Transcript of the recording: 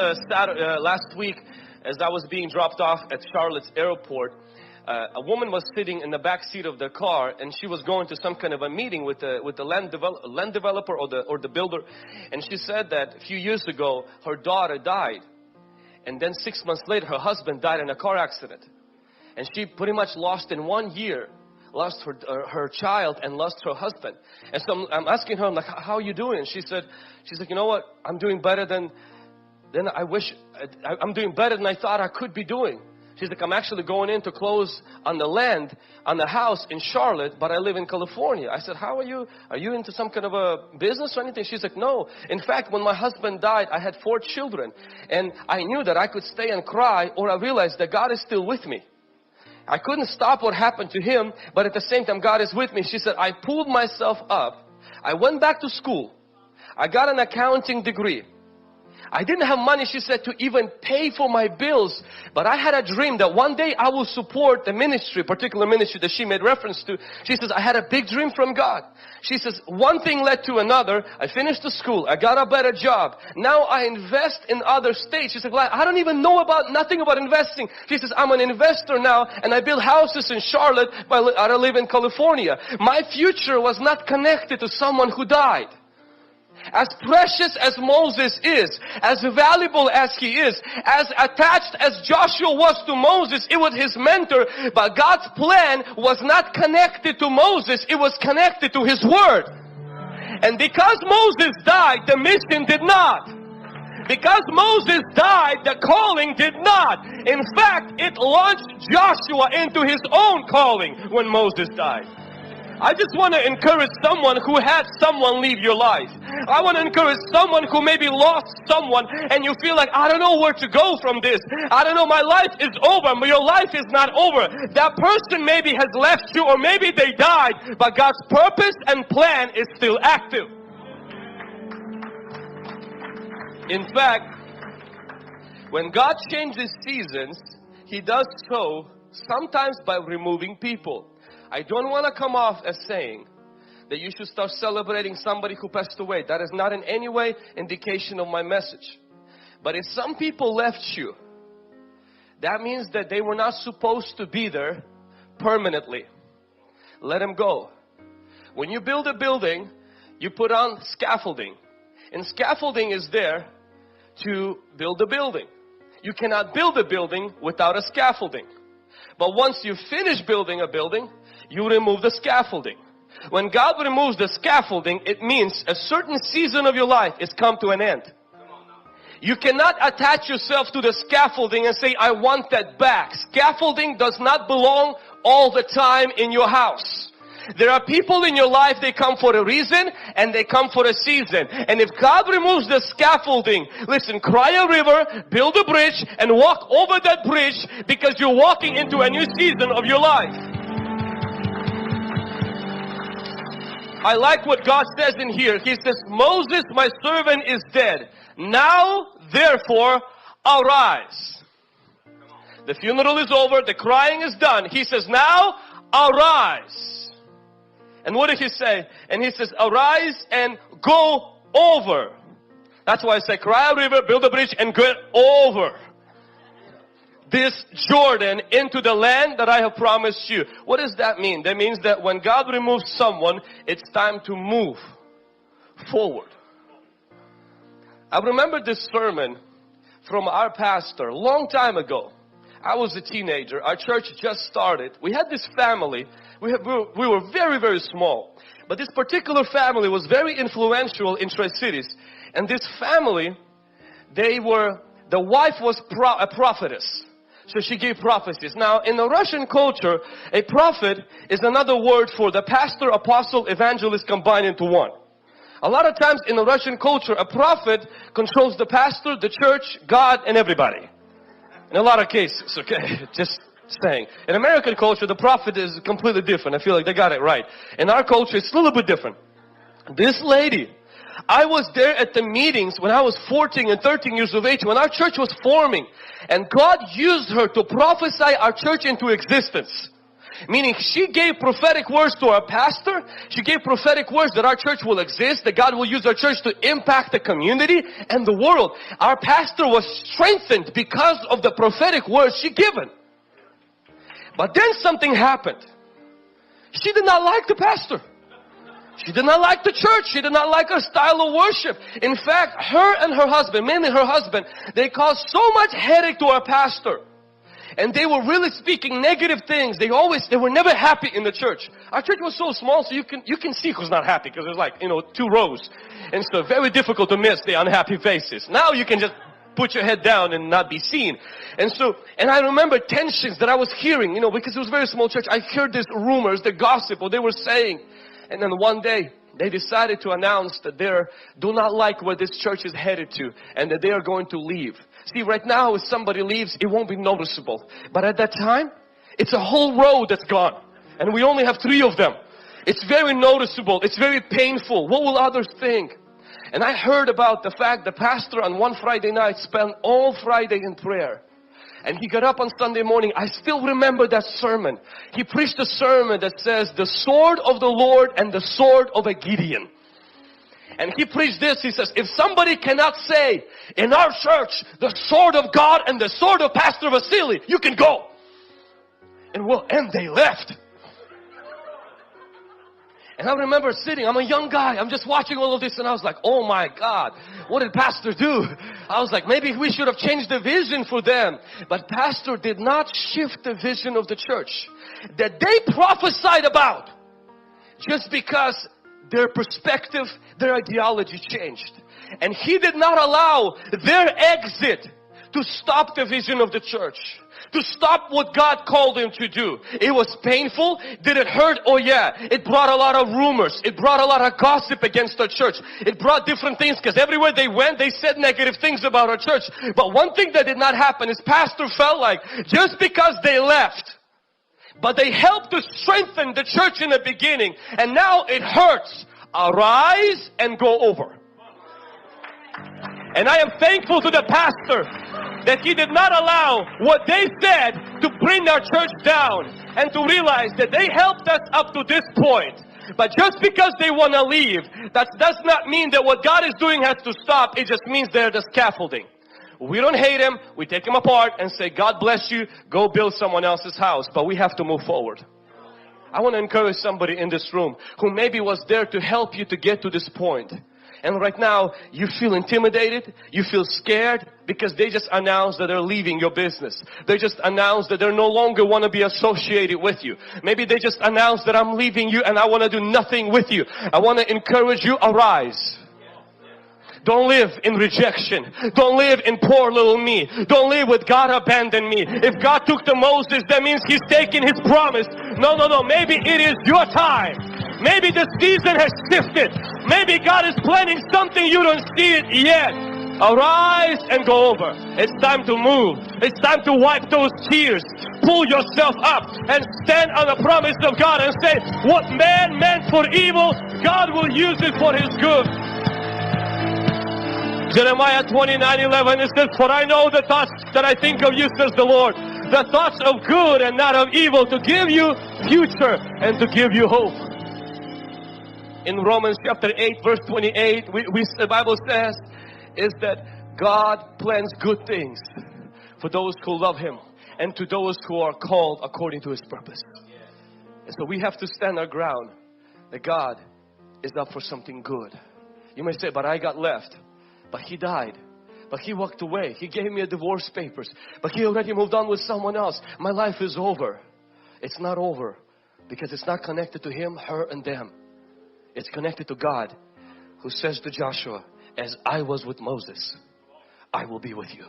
Last week, as I was being dropped off at Charlotte's airport, a woman was sitting in the back seat of the car, and she was going to some kind of a meeting with the land developer or the builder. And she said that a few years ago her daughter died, and then 6 months later her husband died in a car accident, and she pretty much lost in 1 year. Lost her child and lost her husband. And so I'm asking her, I'm like, how are you doing? And she's like, you know what? I'm doing better than I wish. I'm doing better than I thought I could be doing. She's like, I'm actually going in to close on the land, on the house in Charlotte, but I live in California. I said, how are you? Are you into some kind of a business or anything? She's like, no. In fact, when my husband died, I had 4 children. And I knew that I could stay and cry, or I realized that God is still with me. I couldn't stop what happened to him, but at the same time God is with me. She said, I pulled myself up. I went back to school. I got an accounting degree. I didn't have money, she said, to even pay for my bills. But I had a dream that one day I will support the ministry, particular ministry that she made reference to. She says, I had a big dream from God. She says, one thing led to another. I finished the school. I got a better job. Now I invest in other states. She said, well, I don't even know nothing about investing. She says, I'm an investor now, and I build houses in Charlotte, but I live in California. My future was not connected to someone who died. As precious as Moses is, as valuable as he is, as attached as Joshua was to Moses, it was his mentor. But God's plan was not connected to Moses, it was connected to his word. And because Moses died, the mission did not. Because Moses died, the calling did not. In fact, it launched Joshua into his own calling when Moses died. I just want to encourage someone who had someone leave your life. I want to encourage someone who maybe lost someone and you feel like, I don't know where to go from this. I don't know, my life is over. But your life is not over. That person maybe has left you, or maybe they died, but God's purpose and plan is still active. In fact, when God changes seasons, He does so sometimes by removing people. I don't want to come off as saying that you should start celebrating somebody who passed away. That is not in any way indication of my message. But if some people left you, that means that they were not supposed to be there permanently. Let them go. When you build a building, you put on scaffolding. And scaffolding is there to build a building. You cannot build a building without a scaffolding. But once you finish building a building, you remove the scaffolding. When God removes the scaffolding, it means a certain season of your life is come to an end. You cannot attach yourself to the scaffolding and say, I want that back. Scaffolding does not belong all the time in your house. There are people in your life, they come for a reason and they come for a season. And if God removes the scaffolding, listen, cry a river, build a bridge, and walk over that bridge, because you're walking into a new season of your life. I like what God says in here. He says, Moses, my servant, is dead. Now, therefore, arise. The funeral is over. The crying is done. He says, now, arise. And what did he say? And he says, arise and go over. That's why I say, cry a river, build a bridge, and get over this Jordan into the land that I have promised you. What does that mean? That means that when God removes someone, it's time to move forward. I remember this sermon from our pastor a long time ago. I was a teenager. Our church just started. We had this family. We were very, very small. But this particular family was very influential in Tri-Cities. And this family, the wife was a prophetess. So she gave prophecies. Now, in the Russian culture, a prophet is another word for the pastor, apostle, evangelist combined into one. A lot of times in the Russian culture, a prophet controls the pastor, the church, God, and everybody. In a lot of cases, okay? Just saying. In American culture, the prophet is completely different. I feel like they got it right. In our culture, it's a little bit different. This lady, I was there at the meetings when I was 14 and 13 years of age, when our church was forming. And God used her to prophesy our church into existence. Meaning she gave prophetic words to our pastor. She gave prophetic words that our church will exist, that God will use our church to impact the community and the world. Our pastor was strengthened because of the prophetic words she given. But then something happened. She did not like the pastor. She did not like the church. She did not like our style of worship. In fact, her and her husband, mainly her husband, they caused so much headache to our pastor. And they were really speaking negative things. They were never happy in the church. Our church was so small, so you can see who's not happy, because there's like, 2 rows. And so very difficult to miss the unhappy faces. Now you can just put your head down and not be seen. And I remember tensions that I was hearing, because it was a very small church. I heard these rumors, the gossip, what they were saying. And then one day, they decided to announce that they do not like where this church is headed to, and that they are going to leave. See, right now, if somebody leaves, it won't be noticeable. But at that time, it's a whole row that's gone. And we only have 3 of them. It's very noticeable. It's very painful. What will others think? And I heard about the fact the pastor on one Friday night spent all Friday in prayer. And he got up on Sunday morning. I still remember that sermon. He preached a sermon that says, the sword of the Lord and the sword of a Gideon. And he preached this. He says, if somebody cannot say in our church, the sword of God and the sword of Pastor Vasily, you can go. And they left. And I remember sitting, I'm a young guy, I'm just watching all of this, and I was like, oh my God, what did Pastor do? I was like, maybe we should have changed the vision for them. But Pastor did not shift the vision of the church that they prophesied about, just because their perspective, their ideology changed. And he did not allow their exit to stop the vision of the church, to stop what God called him to do. It was painful. Did it hurt? Oh yeah. It brought a lot of rumors. It brought a lot of gossip against our church. It brought different things, because everywhere they went, they said negative things about our church. But one thing that did not happen is Pastor felt like just because they left, but they helped to strengthen the church in the beginning, and now it hurts. Arise and go over. And I am thankful to the pastor that he did not allow what they said to bring our church down, and to realize that they helped us up to this point. But just because they want to leave, that does not mean that what God is doing has to stop. It just means they're the scaffolding. We don't hate him. We take him apart and say, God bless you. Go build someone else's house. But we have to move forward. I want to encourage somebody in this room who maybe was there to help you to get to this point. And right now, you feel intimidated, you feel scared, because they just announced that they're leaving your business. They just announced that they no longer want to be associated with you. Maybe they just announced that I'm leaving you and I want to do nothing with you. I want to encourage you, arise. Don't live in rejection. Don't live in poor little me. Don't live with God abandoned me. If God took the Moses, that means He's taking His promise. No. Maybe it is your time. Maybe the season has shifted. Maybe God is planning something, you don't see it yet. Arise and go over. It's time to move. It's time to wipe those tears. Pull yourself up and stand on the promise of God and say, what man meant for evil, God will use it for His good. Jeremiah 29:11, it says, for I know the thoughts that I think of you, says the Lord, the thoughts of good and not of evil, to give you future and to give you hope. In Romans chapter 8 verse 28, the Bible says is that God plans good things for those who love Him and to those who are called according to His purpose. And so we have to stand our ground that God is up for something good. You may say, but I got left. But He died. But He walked away. He gave me a divorce papers. But He already moved on with someone else. My life is over. It's not over, because it's not connected to him, her and them. It's connected to God, who says to Joshua, as I was with Moses, I will be with you.